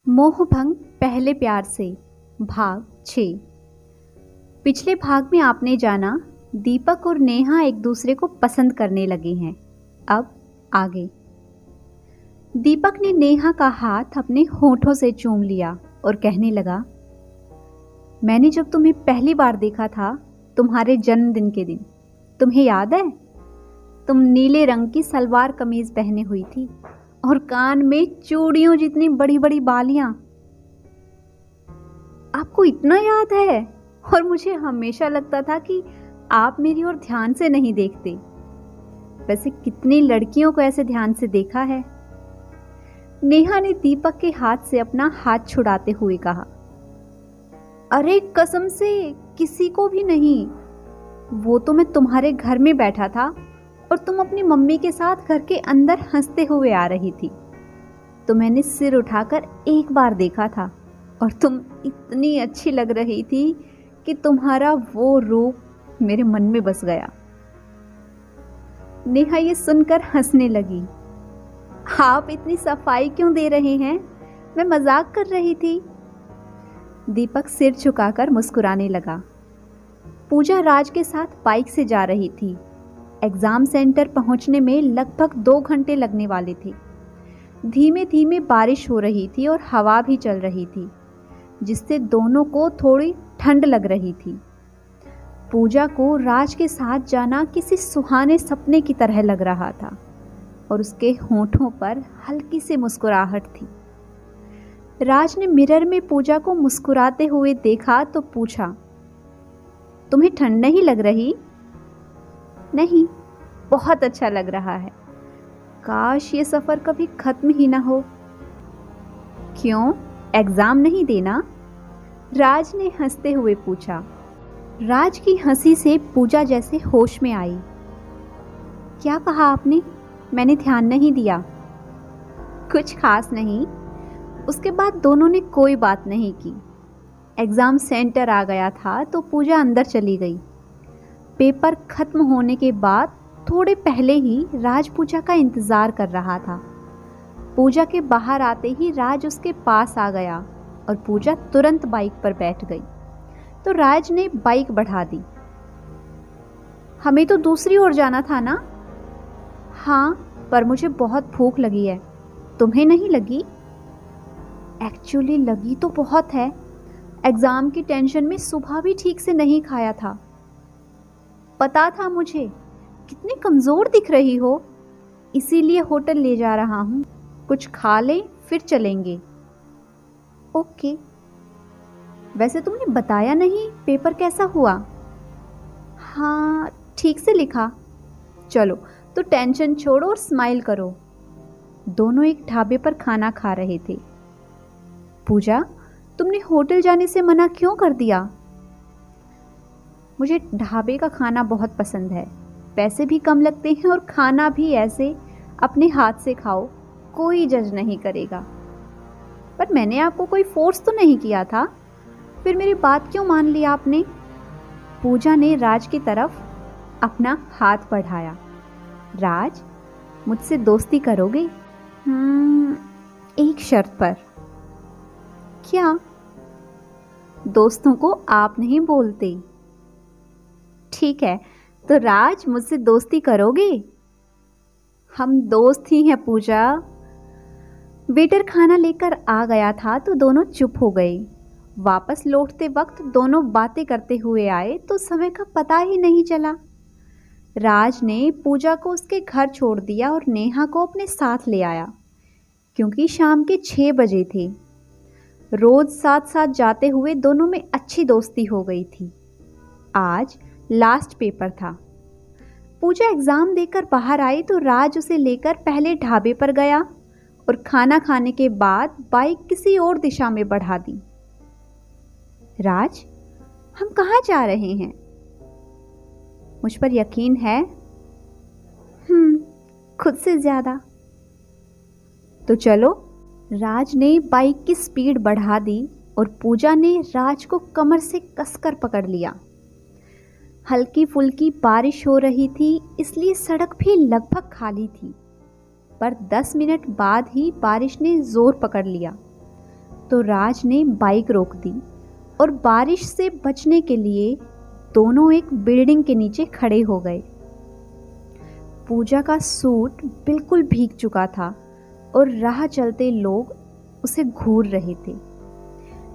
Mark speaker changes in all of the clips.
Speaker 1: मोहभंग पहले प्यार से भाग 6। पिछले भाग में आपने जाना दीपक और नेहा एक दूसरे को पसंद करने लगे हैं। अब आगे। दीपक ने नेहा का हाथ अपने होठों से चूम लिया और कहने लगा, मैंने जब तुम्हें पहली बार देखा था तुम्हारे जन्मदिन के दिन, तुम्हें याद है? तुम नीले रंग की सलवार कमीज पहने हुई थी और कान में चूड़ियों जितनी बड़ी बड़ी बालियां। आपको इतना याद है? और मुझे हमेशा लगता था कि आप मेरी ओर ध्यान से नहीं देखते। वैसे कितनी लड़कियों को ऐसे ध्यान से देखा है? नेहा ने दीपक के हाथ से अपना हाथ छुड़ाते हुए कहा, अरे कसम से किसी को भी नहीं। वो तो मैं तुम्हारे घर में बैठा था और तुम अपनी मम्मी के साथ घर के अंदर हंसते हुए आ रही थी, तो मैंने सिर उठाकर एक बार देखा था और तुम इतनी अच्छी लग रही थी कि तुम्हारा वो रूप मेरे मन में बस गया। नेहा ये सुनकर हंसने लगी। आप इतनी सफाई क्यों दे रहे हैं? मैं मजाक कर रही थी। दीपक सिर झुकाकर मुस्कुराने लगा। पूजा राज के साथ बाइक से जा रही थी। एग्जाम सेंटर पहुंचने में लगभग 2 घंटे लगने वाले थे। धीमे धीमे बारिश हो रही थी और हवा भी चल रही थी, जिससे दोनों को थोड़ी ठंड लग रही थी। पूजा को राज के साथ जाना किसी सुहाने सपने की तरह लग रहा था और उसके होठों पर हल्की सी मुस्कुराहट थी। राज ने मिरर में पूजा को मुस्कुराते हुए देखा तो पूछा, तुम्हें ठंड नहीं लग रही? नहीं, बहुत अच्छा लग रहा है। काश ये सफर कभी खत्म ही ना हो। क्यों, एग्जाम नहीं देना? राज ने हंसते हुए पूछा। राज की हंसी से पूजा जैसे होश में आई। क्या कहा आपने? मैंने ध्यान नहीं दिया। कुछ खास नहीं। उसके बाद दोनों ने कोई बात नहीं की। एग्जाम सेंटर आ गया था तो पूजा अंदर चली गई। पेपर खत्म होने के बाद थोड़े पहले ही राज पूजा का इंतजार कर रहा था। पूजा के बाहर आते ही राज उसके पास आ गया और पूजा तुरंत बाइक पर बैठ गई तो राज ने बाइक बढ़ा दी। हमें तो दूसरी ओर जाना था ना? हाँ, पर मुझे बहुत भूख लगी है। तुम्हें नहीं लगी? एक्चुअली लगी तो बहुत है। एग्जाम की टेंशन में सुबह भी ठीक से नहीं खाया था। पता था मुझे। कितनी कमजोर दिख रही हो, इसीलिए होटल ले जा रहा हूँ। कुछ खा ले फिर चलेंगे। ओके। वैसे तुमने बताया नहीं पेपर कैसा हुआ? हाँ, ठीक से लिखा। चलो तो टेंशन छोड़ो और स्माइल करो। दोनों एक ढाबे पर खाना खा रहे थे। पूजा, तुमने होटल जाने से मना क्यों कर दिया? मुझे ढाबे का खाना बहुत पसंद है। पैसे भी कम लगते हैं और खाना भी ऐसे अपने हाथ से खाओ, कोई जज नहीं करेगा। पर मैंने आपको कोई फोर्स तो नहीं किया था, फिर मेरी बात क्यों मान लिया आपने? पूजा ने राज की तरफ अपना हाथ बढ़ाया। राज, मुझसे दोस्ती करोगे? एक शर्त पर। क्या? दोस्तों को आप नहीं बोलते। ठीक है, तो राज मुझसे दोस्ती करोगे? हम दोस्त ही हैं पूजा। वेटर खाना लेकर आ गया था तो दोनों चुप हो गए। वापस लौटते वक्त दोनों बातें करते हुए आए तो समय का पता ही नहीं चला। राज ने पूजा को उसके घर छोड़ दिया और नेहा को अपने साथ ले आया, क्योंकि शाम के 6 बजे थे। रोज साथ साथ जाते हुए दोनों में अच्छी दोस्ती हो गई थी। आज लास्ट पेपर था। पूजा एग्जाम देकर बाहर आई तो राज उसे लेकर पहले ढाबे पर गया और खाना खाने के बाद बाइक किसी और दिशा में बढ़ा दी। राज, हम कहाँ जा रहे हैं? मुझ पर यकीन है? खुद से ज्यादा। तो चलो। राज ने बाइक की स्पीड बढ़ा दी और पूजा ने राज को कमर से कसकर पकड़ लिया। हल्की फुल्की बारिश हो रही थी, इसलिए सड़क भी लगभग खाली थी, पर 10 मिनट बाद ही बारिश ने जोर पकड़ लिया। तो राज ने बाइक रोक दी और बारिश से बचने के लिए दोनों एक बिल्डिंग के नीचे खड़े हो गए। पूजा का सूट बिल्कुल भीग चुका था और राह चलते लोग उसे घूर रहे थे,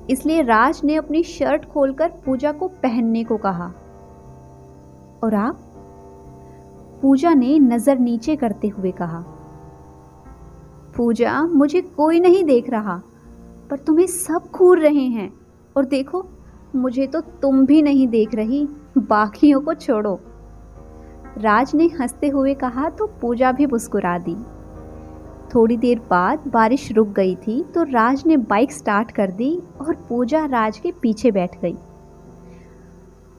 Speaker 1: इसलिए राज ने अपनी शर्ट खोलकर पूजा को पहनने को कहा। और आप? पूजा ने नजर नीचे करते हुए कहा। पूजा, मुझे कोई नहीं देख रहा, पर तुम्हें सब घूर रहे हैं। और देखो, मुझे तो तुम भी नहीं देख रही, बाकियों को छोड़ो। राज ने हंसते हुए कहा तो पूजा भी मुस्कुरा दी। थोड़ी देर बाद बारिश रुक गई थी तो राज ने बाइक स्टार्ट कर दी और पूजा राज के पीछे बैठ गई।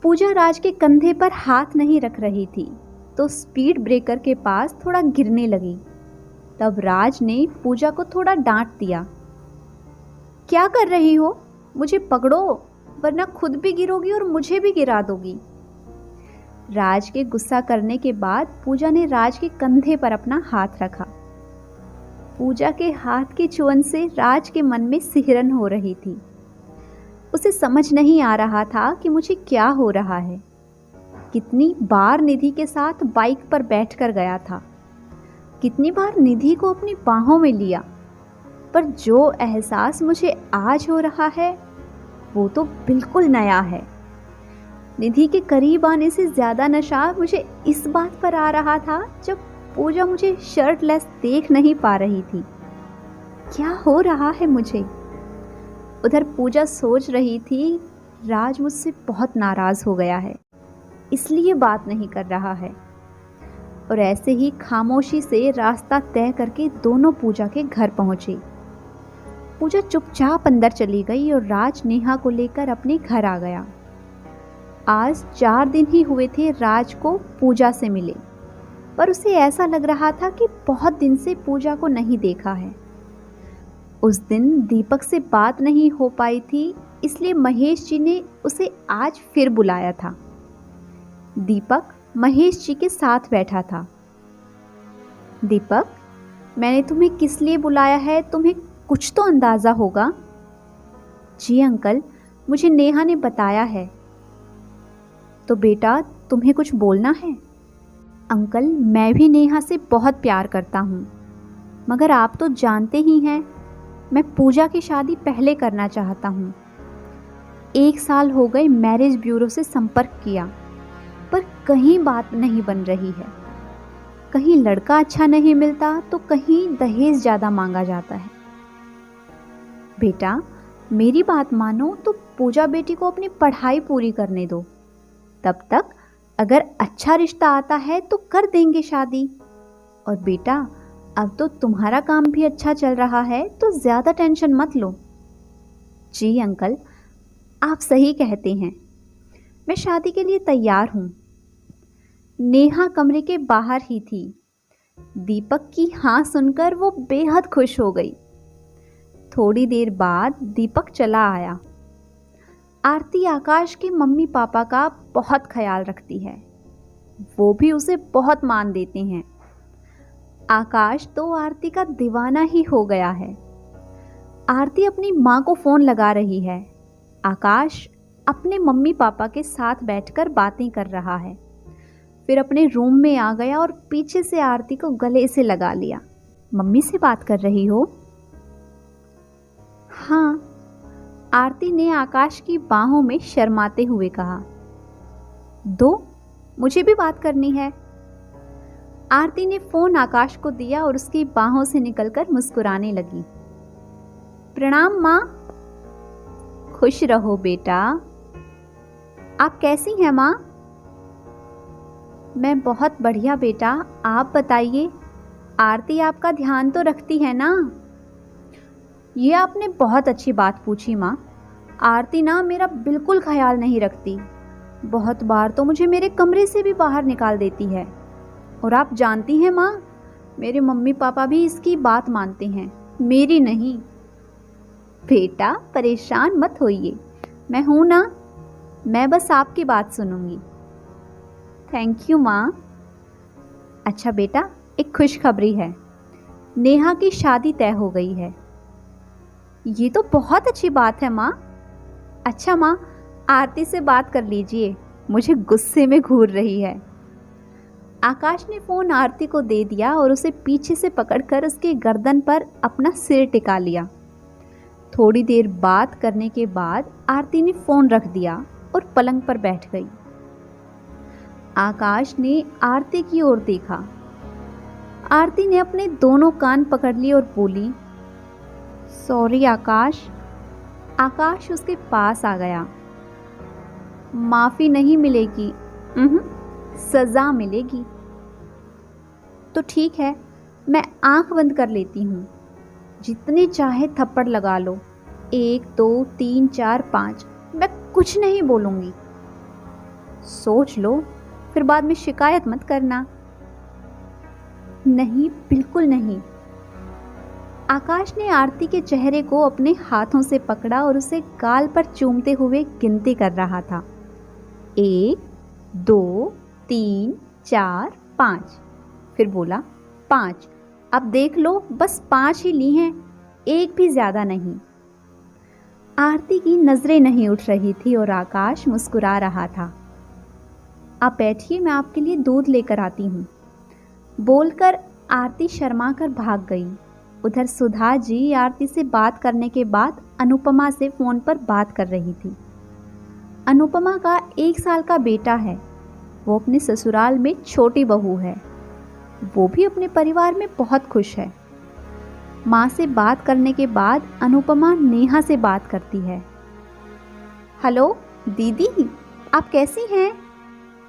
Speaker 1: पूजा राज के कंधे पर हाथ नहीं रख रही थी तो स्पीड ब्रेकर के पास थोड़ा गिरने लगी। तब राज ने पूजा को थोड़ा डांट दिया। क्या कर रही हो? मुझे पकड़ो, वरना खुद भी गिरोगी और मुझे भी गिरा दोगी। राज के गुस्सा करने के बाद पूजा ने राज के कंधे पर अपना हाथ रखा। पूजा के हाथ की छुअन से राज के मन में सिहरन हो रही थी। उसे समझ नहीं आ रहा था कि मुझे क्या हो रहा है। कितनी बार निधि के साथ बाइक पर बैठकर गया था, कितनी बार निधि को अपनी बाहों में लिया, पर जो एहसास मुझे आज हो रहा है वो तो बिल्कुल नया है। निधि के करीब आने से ज़्यादा नशा मुझे इस बात पर आ रहा था जब पूजा मुझे शर्टलेस देख नहीं पा रही थी। क्या हो रहा है मुझे? उधर पूजा सोच रही थी, राज मुझसे बहुत नाराज़ हो गया है, इसलिए बात नहीं कर रहा है। और ऐसे ही खामोशी से रास्ता तय करके दोनों पूजा के घर पहुंचे। पूजा चुपचाप अंदर चली गई और राज नेहा को लेकर अपने घर आ गया। आज 4 दिन ही हुए थे राज को पूजा से मिले, पर उसे ऐसा लग रहा था कि बहुत दिन से पूजा को नहीं देखा है। उस दिन दीपक से बात नहीं हो पाई थी, इसलिए महेश जी ने उसे आज फिर बुलाया था। दीपक महेश जी के साथ बैठा था। दीपक, मैंने तुम्हें किस लिए बुलाया है, तुम्हें कुछ तो अंदाज़ा होगा। जी अंकल, मुझे नेहा ने बताया है। तो बेटा, तुम्हें कुछ बोलना है? अंकल, मैं भी नेहा से बहुत प्यार करता हूँ, मगर आप तो जानते ही हैं, मैं पूजा की शादी पहले करना चाहता हूँ। 1 साल हो गए मैरिज ब्यूरो से संपर्क किया, पर कहीं बात नहीं बन रही है। कहीं लड़का अच्छा नहीं मिलता तो कहीं दहेज ज़्यादा मांगा जाता है। बेटा, मेरी बात मानो तो पूजा बेटी को अपनी पढ़ाई पूरी करने दो। तब तक अगर अच्छा रिश्ता आता है तो कर देंगे शादी। और बेटा, अब तो तुम्हारा काम भी अच्छा चल रहा है तो ज़्यादा टेंशन मत लो। जी अंकल, आप सही कहते हैं, मैं शादी के लिए तैयार हूँ। नेहा कमरे के बाहर ही थी। दीपक की हाँ सुनकर वो बेहद खुश हो गई। थोड़ी देर बाद दीपक चला आया। आरती आकाश के मम्मी पापा का बहुत ख्याल रखती है, वो भी उसे बहुत मान देते हैं। आकाश तो आरती का दीवाना ही हो गया है। आरती अपनी माँ को फ़ोन लगा रही है। आकाश अपने मम्मी पापा के साथ बैठकर बातें कर रहा है। फिर अपने रूम में आ गया और पीछे से आरती को गले से लगा लिया। मम्मी से बात कर रही हो? हाँ, आरती ने आकाश की बाहों में शर्माते हुए कहा। दो, मुझे भी बात करनी है। आरती ने फ़ोन आकाश को दिया और उसकी बाहों से निकलकर मुस्कुराने लगी। प्रणाम माँ। खुश रहो बेटा। आप कैसी हैं माँ? मैं बहुत बढ़िया बेटा, आप बताइए, आरती आपका ध्यान तो रखती है ना? ये आपने बहुत अच्छी बात पूछी माँ। आरती ना मेरा बिल्कुल ख्याल नहीं रखती। बहुत बार तो मुझे मेरे कमरे से भी बाहर निकाल देती है। और आप जानती हैं माँ, मेरे मम्मी पापा भी इसकी बात मानते हैं, मेरी नहीं। बेटा परेशान मत होइए, मैं हूँ ना, मैं बस आपकी बात सुनूंगी। थैंक यू माँ। अच्छा बेटा, एक खुशखबरी है, नेहा की शादी तय हो गई है। ये तो बहुत अच्छी बात है माँ। अच्छा माँ, आरती से बात कर लीजिए, मुझे गुस्से में घूर रही है। आकाश ने फ़ोन आरती को दे दिया और उसे पीछे से पकड़कर उसके गर्दन पर अपना सिर टिका लिया। थोड़ी देर बात करने के बाद आरती ने फ़ोन रख दिया और पलंग पर बैठ गई। आकाश ने आरती की ओर देखा। आरती ने अपने दोनों कान पकड़ लिए और बोली, सॉरी आकाश। आकाश उसके पास आ गया। माफ़ी नहीं मिलेगी, सज़ा मिलेगी। तो ठीक है, मैं आंख बंद कर लेती हूँ, जितने चाहे थप्पड़ लगा लो, 1 2 3 4 5, मैं कुछ नहीं बोलूँगी। सोच लो, फिर बाद में शिकायत मत करना। नहीं, बिल्कुल नहीं। आकाश ने आरती के चेहरे को अपने हाथों से पकड़ा और उसे गाल पर चूमते हुए गिनती कर रहा था। 1 2 3 4 5। फिर बोला, 5। अब देख लो, बस 5 ही ली हैं, एक भी ज़्यादा नहीं। आरती की नज़रें नहीं उठ रही थी और आकाश मुस्कुरा रहा था। आप बैठिए, मैं आपके लिए दूध लेकर आती हूँ। बोलकर आरती शर्मा कर भाग गई। उधर सुधा जी आरती से बात करने के बाद अनुपमा से फ़ोन पर बात कर रही थी। अनुपमा का 1 साल का बेटा है। वो अपने ससुराल में छोटी बहू है। वो भी अपने परिवार में बहुत खुश है। माँ से बात करने के बाद अनुपमा नेहा से बात करती है। हेलो दीदी, आप कैसी हैं?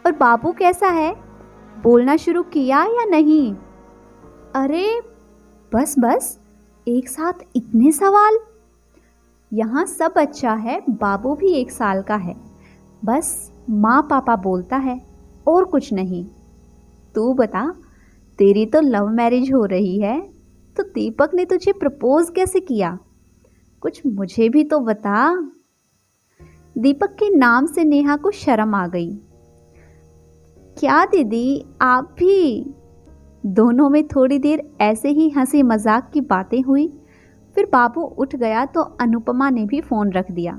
Speaker 1: और बाबू कैसा है? बोलना शुरू किया या नहीं? अरे बस बस, एक साथ इतने सवाल। यहाँ सब अच्छा है, बाबू भी 1 साल का है, बस माँ पापा बोलता है और कुछ नहीं। तू बता, तेरी तो लव मैरिज हो रही है, तो दीपक ने तुझे प्रपोज कैसे किया? कुछ मुझे भी तो बता। दीपक के नाम से नेहा को शर्म आ गई। क्या दीदी, आप भी? दोनों में थोड़ी देर ऐसे ही हंसी मजाक की बातें हुई। फिर बाबू उठ गया तो अनुपमा ने भी फ़ोन रख दिया।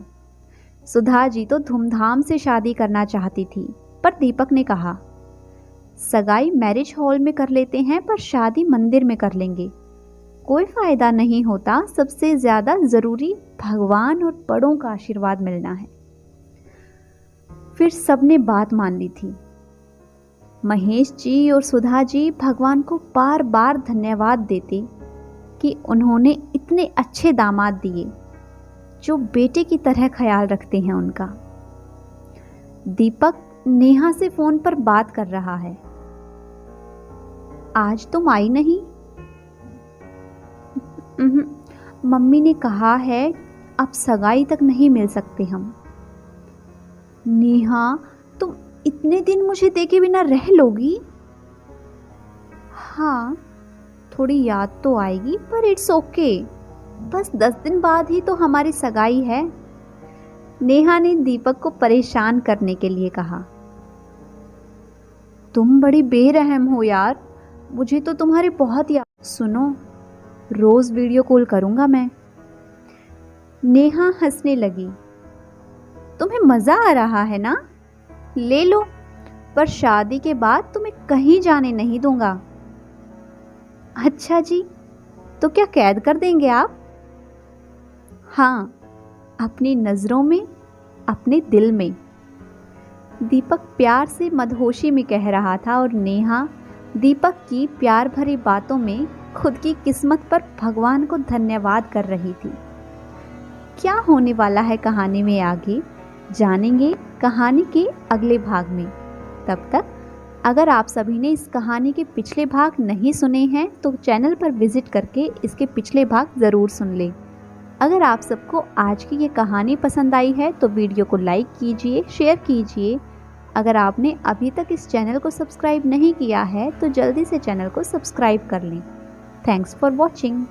Speaker 1: सुधा जी तो धूमधाम से शादी करना चाहती थी, पर दीपक ने कहा, सगाई मैरिज हॉल में कर लेते हैं, पर शादी मंदिर में कर लेंगे। कोई फ़ायदा नहीं होता, सबसे ज़्यादा ज़रूरी भगवान और बड़ों का आशीर्वाद मिलना है। फिर सबने बात मान ली थी। महेश जी और सुधा जी भगवान को बार बार धन्यवाद देते कि उन्होंने इतने अच्छे दामाद दिए जो बेटे की तरह ख्याल रखते हैं उनका। दीपक नेहा से फ़ोन पर बात कर रहा है। आज तुम आई नहीं? मम्मी ने कहा है अब सगाई तक नहीं मिल सकते हम। नेहा, तुम इतने दिन मुझे देखे बिना रह लोगी? हाँ, थोड़ी याद तो आएगी, पर इट्स ओके। बस 10 दिन बाद ही तो हमारी सगाई है। नेहा ने दीपक को परेशान करने के लिए कहा। तुम बड़ी बेरहम हो यार, मुझे तो तुम्हारी बहुत याद। सुनो, रोज़ वीडियो कॉल करूँगा मैं। नेहा हंसने लगी। तुम्हें मज़ा आ रहा है ना? ले लो, पर शादी के बाद तुम्हें कहीं जाने नहीं दूंगा। अच्छा जी, तो क्या कैद कर देंगे आप? हाँ, अपनी नज़रों में, अपने दिल में। दीपक प्यार से मदहोशी में कह रहा था और नेहा दीपक की प्यार भरी बातों में खुद की किस्मत पर भगवान को धन्यवाद कर रही थी। क्या होने वाला है कहानी में आगे, जानेंगे कहानी के अगले भाग में। तब तक अगर आप सभी ने इस कहानी के पिछले भाग नहीं सुने हैं तो चैनल पर विज़िट करके इसके पिछले भाग ज़रूर सुन लें। अगर आप सबको आज की ये कहानी पसंद आई है तो वीडियो को लाइक कीजिए, शेयर कीजिए। अगर आपने अभी तक इस चैनल को सब्सक्राइब नहीं किया है तो जल्दी से चैनल को सब्सक्राइब कर लें। Thanks for watching.